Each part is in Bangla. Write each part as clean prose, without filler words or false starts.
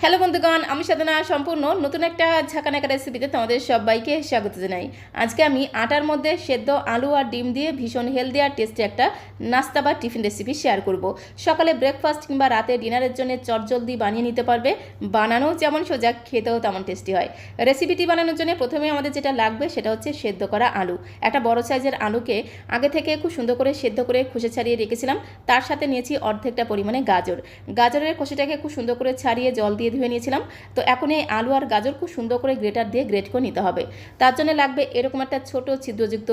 হ্যালো বন্ধুগণ, আমি সাধনা সম্পূর্ণ নতুন একটা ঝাঁকানাকা রেসিপিতে তোমাদের সবাইকে স্বাগত জানাই। আজকে আমি আটার মধ্যে সেদ্ধ আলু আর ডিম দিয়ে ভীষণ হেলদি আর টেস্টি একটা নাস্তা বা টিফিন রেসিপি শেয়ার করব। সকালে ব্রেকফাস্ট কিংবা রাতে ডিনারের জন্য চটজলদি বানিয়ে নিতে পারবে। বানানো যেমন সোজা, খেতেও তেমন টেস্টি হয়। রেসিপিটি বানানোর জন্য প্রথমে আমাদের যেটা লাগবে সেটা হচ্ছে সেদ্ধ করা আলু। একটা বড় সাইজের আলুকে আগে থেকে খুব সুন্দর করে সেদ্ধ করে খোসা ছাড়িয়ে রেখেছিলাম। তার সাথে নিয়েছি অর্ধেকটা পরিমাণে গাজরের খোসাটাকে খুব সুন্দর করে ছাড়িয়ে জল দিয়ে ধুয়ে নিয়েছিলাম। তো এখন এই আলু আর গাজর খুব সুন্দর করে গ্রেটার দিয়ে গ্রেট করে নিতে হবে। তার জন্য লাগবে এরকম একটা ছোট ছিদ্রযুক্ত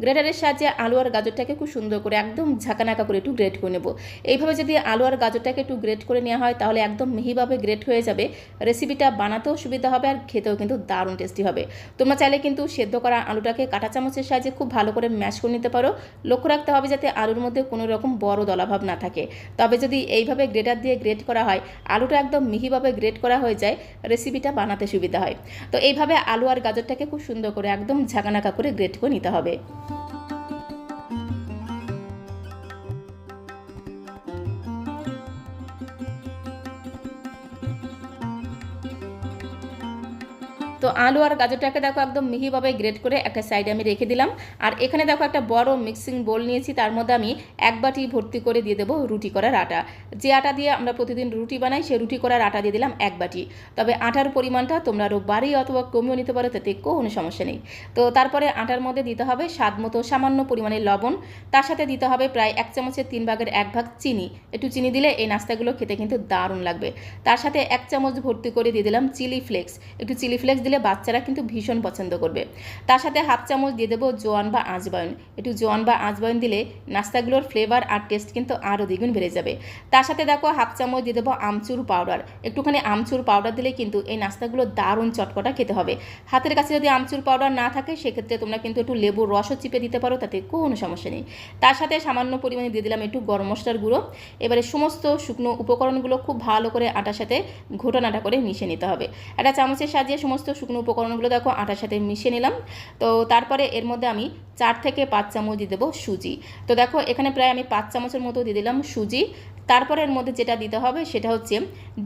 গ্রেটারের সাহায্যে আলু আর গাজরটাকে খুব সুন্দর করে একদম ঝাঁকানাকা করে একটু গ্রেট করে নেব। এইভাবে যদি আলু আর গাজরটাকে একটু গ্রেট করে নেওয়া হয় তাহলে একদম মিহিভাবে গ্রেট হয়ে যাবে। রেসিপিটা বানাতেও সুবিধা হবে আর খেতেও কিন্তু দারুণ টেস্টি হবে। তোমরা চাইলে কিন্তু সেদ্ধ করা আলুটাকে কাঁটা চামচের সাহায্যে খুব ভালো করে ম্যাশ করে নিতে পারো। লক্ষ্য রাখতে হবে যাতে আলুর মধ্যে কোনো রকম বড় দলাভাব না থাকে। তবে যদি এইভাবে গ্রেটার দিয়ে গ্রেট করা হয়, আলুটা একদম মিহিভাবে গ্রেট করা হয়ে যায়, রেসিপিটা বানাতে সুবিধা হয়। তো এইভাবে আলু আর গাজরটাকে খুব সুন্দর করে একদম ঝাঁকানাকা করে গ্রেট করে নিতে হবে। তো আলু আর গাজরটাকে দেখো একদম মিহিভাবে গ্রেট করে একটা সাইডে আমি রেখে দিলাম। আর এখানে দেখো একটা বড় মিক্সিং বোল নিয়েছি, তার মধ্যে আমি এক বাটি ভর্তি করে দিয়ে দেবো রুটি করার আটা। যে আটা দিয়ে আমরা প্রতিদিন রুটি বানাই সেই রুটি করার আটা দিয়ে দিলাম এক বাটি। তবে আটার পরিমাণটা তোমরা আরও বাড়িয়ে অথবা কমিয়েও নিতে পারো, তাতে কোনো সমস্যা নেই। তো তারপরে আটার মধ্যে দিতে হবে স্বাদ মতো সামান্য পরিমাণে লবণ। তার সাথে দিতে হবে প্রায় 1 চামচের 3 ভাগের 1 ভাগ চিনি। একটু চিনি দিলে এই নাস্তাগুলো খেতে কিন্তু দারুণ লাগবে। তার সাথে 1 চামচ ভর্তি করে দিয়ে দিলাম চিলি ফ্লেক্স। একটু চিলি ফ্লেক্স দিলে বাচ্চারা কিন্তু ভীষণ পছন্দ করবে। তার সাথে হাফ চামচ দিয়ে দেবো জোয়ান বা আজওয়াইন। একটু জোয়ান বা আজওয়াইন দিলে নাস্তাগুলোর ফ্লেভার আর টেস্ট কিন্তু আরও দ্বিগুণ বেড়ে যাবে। তার সাথে দেখো হাফ চামচ দিয়ে দেবো আমচুর পাউডার। একটুখানি আমচুর পাউডার দিলে কিন্তু এই নাস্তাগুলো দারুণ চটপটা খেতে হবে। হাতের কাছে যদি আমচুর পাউডার না থাকে সেক্ষেত্রে তোমরা কিন্তু একটু লেবুর রসও চিপে দিতে পারো, তাতে কোনো সমস্যা নেই। তার সাথে সামান্য পরিমাণে দিয়ে দিলাম একটু গরম মশলার গুঁড়ো। এবারে সমস্ত শুকনো উপকরণগুলো খুব ভালো করে আটার সাথে ঘোটানাটা করে মিশিয়ে নিতে হবে। একটা চামচের সাহায্যে সমস্ত শুকনো উপকরণগুলো দেখো আটার সাথে মিশিয়ে নিলাম। তো তারপরে এর মধ্যে আমি 4 থেকে 5 চামচ দিয়ে দেবো সুজি। তো দেখো এখানে প্রায় আমি 5 চামচের মতো দিয়ে দিলাম সুজি। তারপরে এর মধ্যে যেটা দিতে হবে সেটা হচ্ছে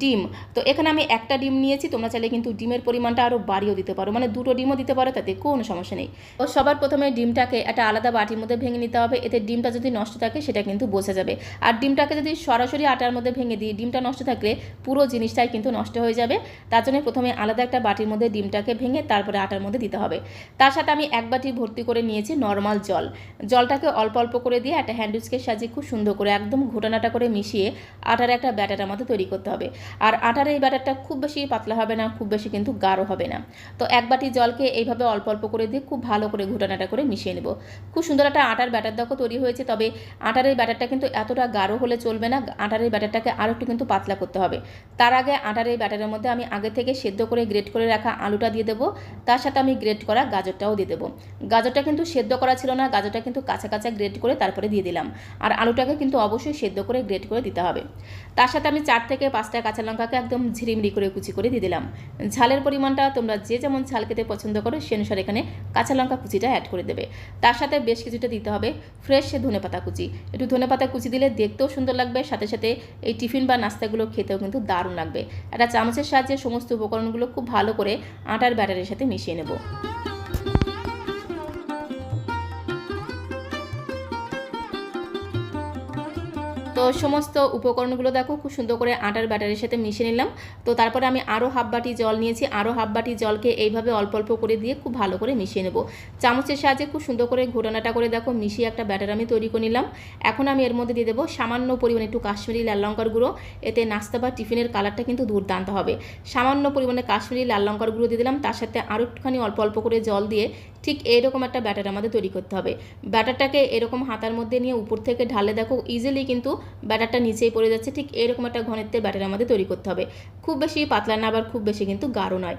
ডিম। তো এখানে আমি একটা ডিম নিয়েছি, তোমরা চাইলে কিন্তু ডিমের পরিমাণটা আরও বাড়িয়েও দিতে পারো, মানে 2টো ডিমও দিতে পারো, তাতে কোনো সমস্যা নেই। তো সবার প্রথমে ডিমটাকে একটা আলাদা বাটির মধ্যে ভেঙে নিতে হবে। এতে ডিমটা যদি নষ্ট থাকে সেটা কিন্তু বোঝা যাবে। আর ডিমটাকে যদি সরাসরি আটার মধ্যে ভেঙে দিই, ডিমটা নষ্ট থাকলে পুরো জিনিসটাই কিন্তু নষ্ট হয়ে যাবে। তার জন্য প্রথমে আলাদা একটা বাটির মধ্যে ডিমটাকে ভেঙে তারপরে আটার মধ্যে দিতে হবে। তার সাথে আমি 1 বাটি ভর্তি করে নিয়েছি নর্মাল জল। জলটাকে অল্প অল্প করে দিয়ে একটা হ্যান্ড উইস্কের সাহায্যে খুব সুন্দর করে একদম ঘোটানাটা করে মিশিয়ে আটার একটা ব্যাটার আমাদের তৈরি করতে হবে। আর আটার এই ব্যাটারটা খুব বেশি পাতলা হবে না, খুব বেশি কিন্তু গাঢ় হবে না। তো 1 বাটি জলকে এইভাবে অল্প অল্প করে দিয়ে খুব ভালো করে ঘোটানাটা করে মিশিয়ে নেব। খুব সুন্দর একটা আটার ব্যাটার দেখো তৈরি হয়েছে। তবে আটার এই ব্যাটারটা কিন্তু এতটা গাঢ় হলে চলবে না, আটার এই ব্যাটারটাকে আরও একটু কিন্তু পাতলা করতে হবে। তার আগে আটার এই ব্যাটারের মধ্যে আমি আগে থেকে সেদ্ধ করে গ্রেট করে রাখা আলুটা দিয়ে দেবো। তার সাথে আমি গ্রেট করা গাজরটাও দিয়ে দেবো। গাজরটা কিন্তু সেদ্ধ করা ছিল না, গাজরটা কিন্তু কাঁচা কাঁচা গ্রেট করে তারপরে দিয়ে দিলাম। আর আলুটাকে কিন্তু অবশ্যই সেদ্ধ করে গ্রেট করে দিতে হবে। তার সাথে আমি 4 থেকে 5টা কাঁচা লঙ্কাকে একদম ঝিরিমিরি করে কুচি করে দিয়ে দিলাম। ঝালের পরিমাণটা তোমরা যে যেমন ঝাল খেতে পছন্দ করো সে অনুসারে এখানে কাঁচা লঙ্কা কুচিটা অ্যাড করে দেবে। তার সাথে বেশ কিছুটা দিতে হবে ফ্রেশ ধনেপাতা কুচি। একটু ধনেপাতা কুচি দিলে দেখতেও সুন্দর লাগবে, সাথে সাথে এই টিফিন বা নাস্তাগুলো খেতেও কিন্তু দারুণ লাগবে। একটা চামচের সাহায্যে সমস্ত উপকরণগুলো খুব ভালো করে আটার ব্যাটারের সাথে মিশিয়ে নেব। তো সমস্ত উপকরণগুলো দেখো খুব সুন্দর করে আটার ব্যাটারের সাথে মিশিয়ে নিলাম। তো তারপরে আমি আরও হাফ বাটি জল নিয়েছি, আরও হাফ বাটি জলকে এইভাবে অল্প অল্প করে দিয়ে খুব ভালো করে মিশিয়ে নেব। চামচের সাহায্যে খুব সুন্দর করে ঘোটানাটা করে দেখো মিশিয়ে একটা ব্যাটার আমি তৈরি করে নিলাম। এখন আমি এর মধ্যে দিয়ে দেবো সামান্য পরিমাণে একটু কাশ্মীরি লাল লঙ্কার গুঁড়ো। এতে নাস্তা বা টিফিনের কালারটা কিন্তু দুর্দান্ত হবে। সামান্য পরিমাণে কাশ্মীরি লাল লঙ্কার গুঁড়ো দিয়ে দিলাম। তার সাথে আরও একটুখানি অল্প অল্প করে জল দিয়ে ঠিক এইরকম একটা ব্যাটার আমাদের তৈরি করতে হবে। ব্যাটারটাকে এরকম হাতার মধ্যে নিয়ে উপর থেকে ঢালে দেখো ইজিলি কিন্তু ব্যাটারটা নিচেই পড়ে যাচ্ছে। ঠিক এরকম একটা ঘনত্বের ব্যাটার আমাদের তৈরি করতে হবে। খুব বেশি পাতলা না, আবার খুব বেশি কিন্তু গাঢ় নয়।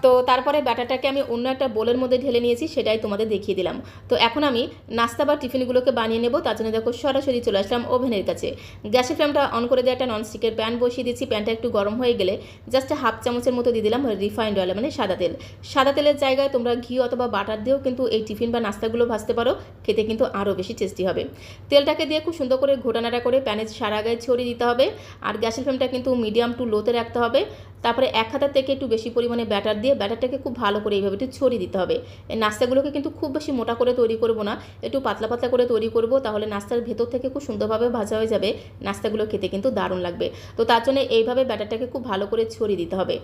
তো তারপরে ব্যাটারটাকে আমি অন্য একটা বোলের মধ্যে ঢেলে নিয়েছি, সেটাই তোমাদের দেখিয়ে দিলাম। তো এখন আমি নাস্তা বা টিফিনগুলোকে বানিয়ে নেব। তার জন্য দেখো সরাসরি চলে আসলাম ওভেনের কাছে। গ্যাসের ফ্লেমটা অন করে দিয়ে একটা ননস্টিকের প্যান বসিয়ে দিচ্ছি। প্যানটা একটু গরম হয়ে গেলে জাস্ট হাফ চামচের মতো দিয়ে দিলাম রিফাইন্ড অয়েল, মানে সাদা তেল। সাদা তেলের জায়গায় তোমরা ঘি অথবা বাটার দিয়েও কিন্তু এই টিফিন বা নাস্তাগুলো ভাজতে পারো, খেতে কিন্তু আরও বেশি টেস্টি হবে। তেলটাকে দিয়ে খুব সুন্দর করে ঘোটানাটা করে প্যানের সারা গায়ে ছড়িয়ে দিতে হবে। আর গ্যাসের ফ্লেমটা কিন্তু মিডিয়াম টু লোতে রাখতে হবে। তারপরে এক হাতের থেকে একটু বেশি পরিমাণে ব্যাটার দিয়ে ব্যাটারটাকে খুব ভালো করে এইভাবে একটু ছড়িয়ে দিতে হবে। এই নাস্তাগুলোকে কিন্তু খুব বেশি মোটা করে তৈরি করব না, একটু পাতলা পাতলা করে তৈরি করব, তাহলে নাস্তার ভেতর থেকে খুব সুন্দরভাবে ভাজা হয়ে যাবে। নাস্তাগুলো খেতে কিন্তু দারুণ লাগবে। তো তার জন্য এইভাবে ব্যাটারটাকে খুব ভালো করে ছড়িয়ে দিতে হবে।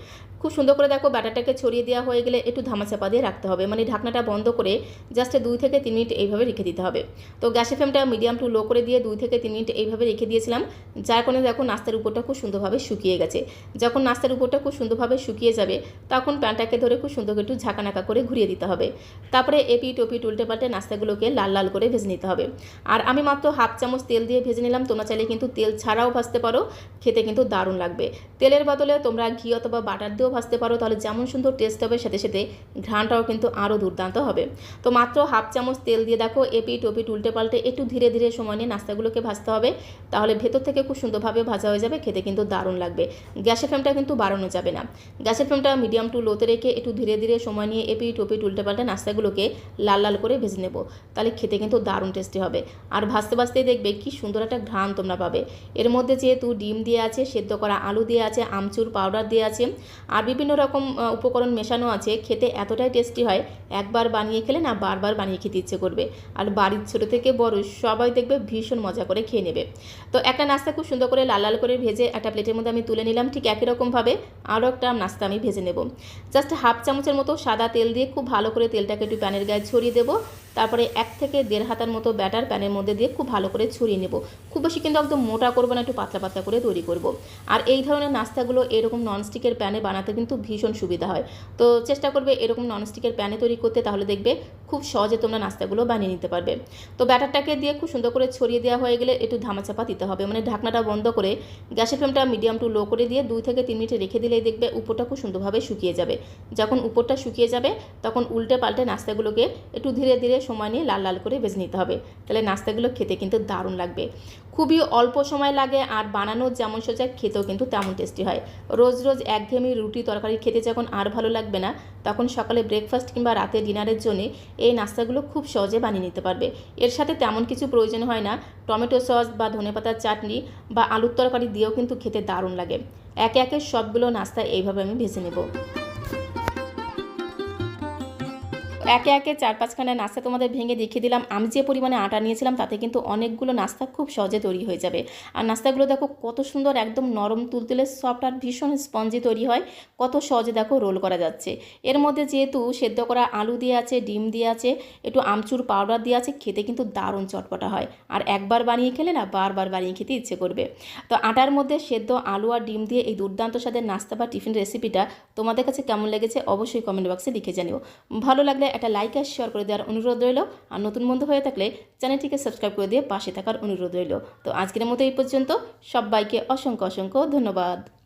খুব সুন্দর করে দেখো ব্যাটারটাকে ছড়িয়ে দেওয়া হয়ে গেলে একটু ধামাচাপা দিয়ে রাখতে হবে, মানে ঢাকনাটা বন্ধ করে জাস্ট 2 থেকে 3 মিনিট এইভাবে রেখে দিতে হবে। তো গ্যাসের ফ্লেমটা মিডিয়াম টু লো করে দিয়ে 2 থেকে 3 মিনিট এইভাবে রেখে দিয়েছিলাম, যার কারণে দেখো নাস্তার উপরটা খুব সুন্দরভাবে শুকিয়ে গেছে। যখন নাস্তার উপরটা খুব সুন্দরভাবে শুকিয়ে যাবে তখন প্যানটাকে ধরে খুব সুন্দর একটু ঝাঁকানাকা করে ঘুরিয়ে দিতে হবে। তারপরে এপিট ওপিট উল্টে পাল্টে নাস্তাগুলোকে লাল লাল করে ভেজে নিতে হবে। আর আমি মাত্র হাফ চামচ তেল দিয়ে ভেজে নিলাম, তোমরা চাইলে কিন্তু তেল ছাড়াও ভাজতে পারো, খেতে কিন্তু দারুণ লাগবে। তেলের বদলে তোমরা ঘি অথবা বাটার দিয়েও ভাজতে পারো, তাহলে যেমন সুন্দর টেস্ট হবে সাথে সাথে ঘ্রাণটাও কিন্তু আরও দুর্দান্ত হবে। তো মাত্র হাফ চামচ তেল দিয়ে দেখো এপিট ওপিট উল্টে পাল্টে একটু ধীরে ধীরে সময় নিয়ে নাস্তাগুলোকে ভাজতে হবে, তাহলে ভেতর থেকে খুব সুন্দরভাবে ভাজা হয়ে যাবে, খেতে কিন্তু দারুণ লাগবে। গ্যাসের ফ্লেমটা কিন্তু বাড়ানো যাবে না, গ্যাসের ফ্লেমটা মিডিয়াম টু লোতে রেখে একটু ধীরে ধীরে সময় নিয়ে এপিট ওপিট উল্টে পাল্টে নাস্তাগুলোকে লাল লাল করে ভেজে নেব, তাহলে খেতে কিন্তু দারুণ টেস্টি হবে। আর ভাজতে ভাজতেই দেখবে কি সুন্দর একটা ঘ্রাণ তোমরা পাবে। এর মধ্যে যেহেতু ডিম দিয়ে আছে, সেদ্ধ করা আলু দিয়ে আছে, আমচুর পাউডার দিয়ে আছে, আর বিভিন্ন রকম উপকরণ মেশানো আছে, খেতে এতটাই টেস্টি হয়, একবার বানিয়ে খেলে না বারবার বানিয়ে খেতে ইচ্ছে করবে। আর বাড়ির ছোটো থেকে বড় সবাই দেখবে ভীষণ মজা করে খেয়ে নেবে। তো একটা নাস্তা খুব সুন্দর করে লাল লাল করে ভেজে একটা প্লেটের মধ্যে আমি তুলে নিলাম। ঠিক একই রকমভাবে আরও একটা নাস্তা আমি ভেজে নেব। জাস্ট হাফ চামচের মতো সাদা তেল দিয়ে খুব ভালো করে তেলটাকে একটু প্যানের গায়ে ছড়িয়ে দেবো। তারপরে 1 থেকে 1.5 হাতার মতো ব্যাটার প্যানের মধ্যে দিয়ে খুব ভালো করে ছড়িয়ে নেব। খুব বেশি কিন্তু একদম মোটা করবো না, একটু পাতলা পাতলা করে তৈরি করব। আর এই ধরনের নাস্তাগুলো এরকম ননস্টিকের প্যানে বানাতে কিন্তু ভীষণ সুবিধা হয়। তো চেষ্টা করবে এরকম ননস্টিকের প্যানে তৈরি করতে, তাহলে দেখবে খুব সহজে তোমরা নাস্তাগুলো বানিয়ে নিতে পারবে। তো ব্যাটারটাকে দিয়ে খুব সুন্দর করে ছড়িয়ে দেওয়া হয়ে গেলে একটু ধামাচাপা দিতে হবে, মানে ঢাকনাটা বন্ধ করে গ্যাসের ফ্লেমটা মিডিয়াম টু লো করে দিয়ে 2 থেকে 3 মিনিট রেখে দিলেই দেখবে উপরটা খুব সুন্দরভাবে শুকিয়ে যাবে। যখন উপরটা শুকিয়ে যাবে তখন উল্টে পাল্টে নাস্তাগুলোকে একটু ধীরে ধীরে সময় নিয়ে লাল লাল করে ভেজে নিতে হবে, তাহলে নাস্তাগুলো খেতে কিন্তু দারুণ লাগবে। খুবই অল্প সময় লাগে, আর বানানো যেমন সোজা খেতেও কিন্তু তেমন টেস্টি হয়। রোজ রোজ একঘেয়েমি রুটি তরকারি খেতে যখন আর ভালো লাগবে না, তখন সকালে ব্রেকফাস্ট কিংবা রাতে ডিনারের জন্য এই নাস্তাগুলো খুব সহজে বানিয়ে নিতে পারবে। এর সাথে তেমন কিছু প্রয়োজন হয় না, টমেটো সস বা ধনেপাতার চাটনি বা আলুর তরকারি দিয়েও কিন্তু খেতে দারুণ লাগে। একে একে সবগুলো নাস্তা এইভাবে আমি ভেজে নেব। একে একে 4-5খানা নাস্তা তোমাদের ভেঙে দেখিয়ে দিলাম। আমি যে পরিমাণে আটা নিয়েছিলাম তাতে কিন্তু অনেকগুলো নাস্তা খুব সহজে তৈরি হয়ে যাবে। আর নাস্তাগুলো দেখো কত সুন্দর, একদম নরম তুলতুলে সফট আর ভীষণ স্পঞ্জি তৈরি হয়, কত সহজে দেখো রোল করা যাচ্ছে। এর মধ্যে যেহেতু সেদ্ধ করা আলু দিয়ে আছে, ডিম দিয়ে আছে, একটু আমচুর পাউডার দিয়ে আছে, খেতে কিন্তু দারুণ চটপটা হয়। আর একবার বানিয়ে খেলে না বারবার বানিয়ে খেতে ইচ্ছে করবে। তো আটার মধ্যে সেদ্ধ আলু আর ডিম দিয়ে এই দুর্দান্ত স্বাদের নাস্তা বা টিফিন রেসিপিটা তোমাদের কাছে কেমন লেগেছে অবশ্যই কমেন্ট বক্সে লিখে জানিও। ভালো লাগলে একটা লাইক আর শেয়ার করে দেওয়ার অনুরোধ রইল। আর নতুন বন্ধু হয়ে থাকলে চ্যানেলটিকে সাবস্ক্রাইব করে দিয়ে পাশে থাকার অনুরোধ রইল। তো আজকের মতো এই পর্যন্ত, সবাইকে অসংখ্য অসংখ্য ধন্যবাদ।